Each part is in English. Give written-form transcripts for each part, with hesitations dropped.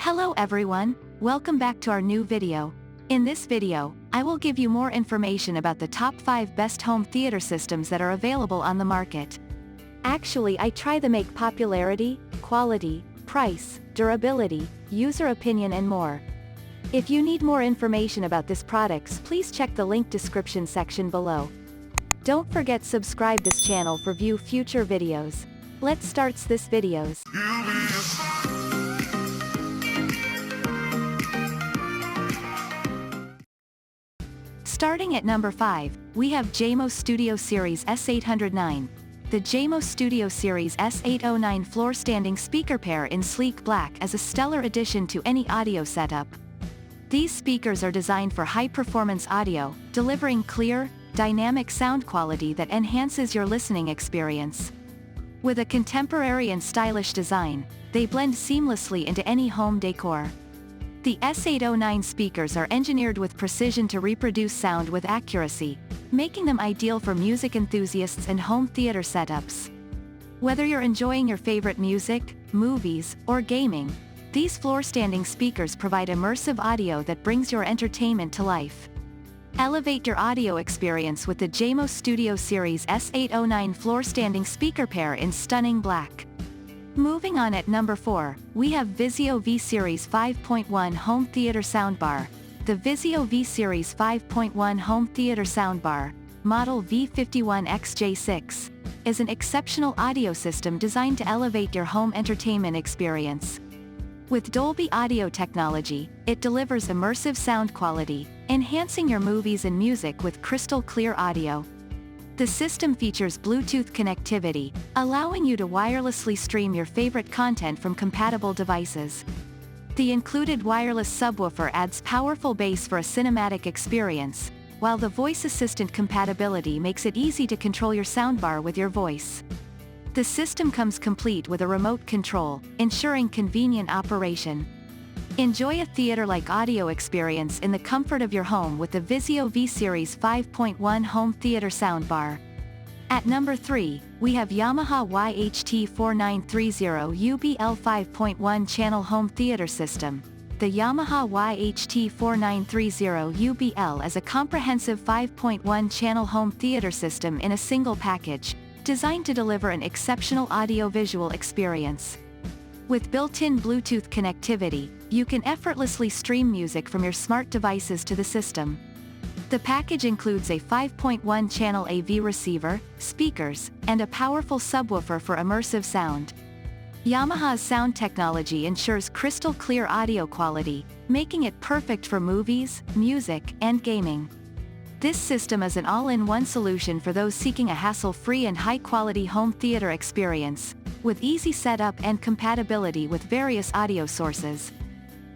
Hello everyone, welcome back to our new video. In this video, I will give you more information about the top 5 best home theater systems that are available on the market. Actually, I try to make popularity, quality, price, durability, user opinion and more. If you need more information about these products, please check the link description section below. Don't forget subscribe this channel for view future videos. Let's start this videos. Starting at number 5, we have JMO Studio Series S809. The JMO Studio Series S809 floor-standing speaker pair in sleek black is a stellar addition to any audio setup. These speakers are designed for high-performance audio, delivering clear, dynamic sound quality that enhances your listening experience. With a contemporary and stylish design, they blend seamlessly into any home decor. The S809 speakers are engineered with precision to reproduce sound with accuracy, making them ideal for music enthusiasts and home theater setups. Whether you're enjoying your favorite music, movies, or gaming, these floor-standing speakers provide immersive audio that brings your entertainment to life. Elevate your audio experience with the JMO Studio Series S809 floor-standing speaker pair in stunning black. Moving on at number 4, we have Vizio V-Series 5.1 Home Theater Soundbar. The Vizio V-Series 5.1 Home Theater Soundbar, model V51XJ6, is an exceptional audio system designed to elevate your home entertainment experience. With Dolby Audio technology, it delivers immersive sound quality, enhancing your movies and music with crystal clear audio. The system features Bluetooth connectivity, allowing you to wirelessly stream your favorite content from compatible devices. The included wireless subwoofer adds powerful bass for a cinematic experience, while the voice assistant compatibility makes it easy to control your soundbar with your voice. The system comes complete with a remote control, ensuring convenient operation. Enjoy a theater-like audio experience in the comfort of your home with the Vizio V-Series 5.1 Home Theater Soundbar. At number 3, we have Yamaha YHT4930 UBL 5.1 Channel Home Theater System. The Yamaha YHT4930 UBL is a comprehensive 5.1 channel home theater system in a single package, designed to deliver an exceptional audio-visual experience. With built-in Bluetooth connectivity, you can effortlessly stream music from your smart devices to the system. The package includes a 5.1 channel AV receiver, speakers, and a powerful subwoofer for immersive sound. Yamaha's sound technology ensures crystal clear audio quality, making it perfect for movies, music, and gaming. This system is an all-in-one solution for those seeking a hassle-free and high-quality home theater experience, with easy setup and compatibility with various audio sources.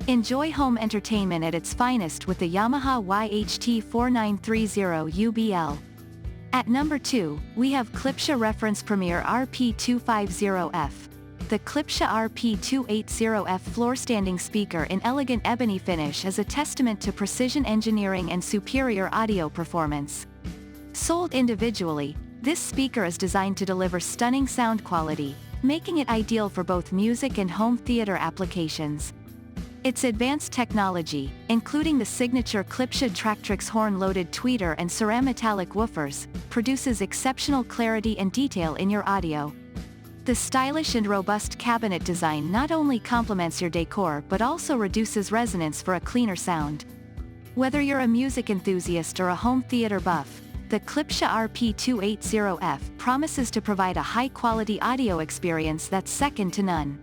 Enjoy home entertainment at its finest with the Yamaha YHT4930 UBL. At number 2, we have Klipsch Reference Premier RP250F. The Klipsch RP280F floor-standing speaker in elegant ebony finish is a testament to precision engineering and superior audio performance. Sold individually, this speaker is designed to deliver stunning sound quality, making it ideal for both music and home theater applications. Its advanced technology, including the signature Klipsch Tractrix horn-loaded tweeter and ceram-metallic woofers, produces exceptional clarity and detail in your audio. The stylish and robust cabinet design not only complements your decor but also reduces resonance for a cleaner sound. Whether you're a music enthusiast or a home theater buff, the Klipsch RP280F promises to provide a high-quality audio experience that's second to none.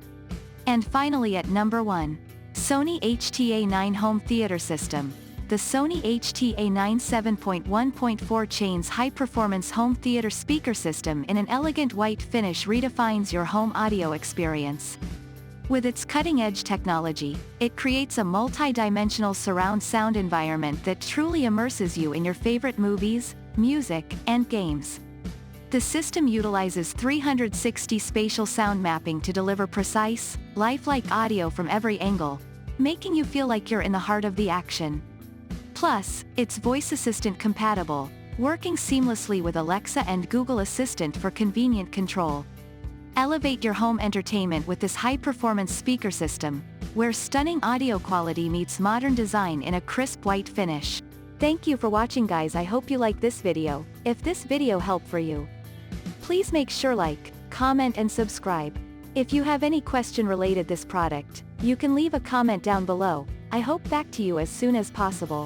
And finally at number 1, Sony HTA9 Home Theater System. The Sony HTA9 7.1.4 Chains high-performance home theater speaker system in an elegant white finish redefines your home audio experience. With its cutting-edge technology, it creates a multi-dimensional surround sound environment that truly immerses you in your favorite movies, music, and games. The system utilizes 360 spatial sound mapping to deliver precise, lifelike audio from every angle, making you feel like you're in the heart of the action. Plus, it's voice assistant compatible, working seamlessly with Alexa and Google Assistant for convenient control. Elevate your home entertainment with this high-performance speaker system, where stunning audio quality meets modern design in a crisp white finish. Thank you for watching, guys. I hope you like this video. If this video helped for you, please make sure like, comment and subscribe. If you have any question related this product, you can leave a comment down below. I hope back to you as soon as possible.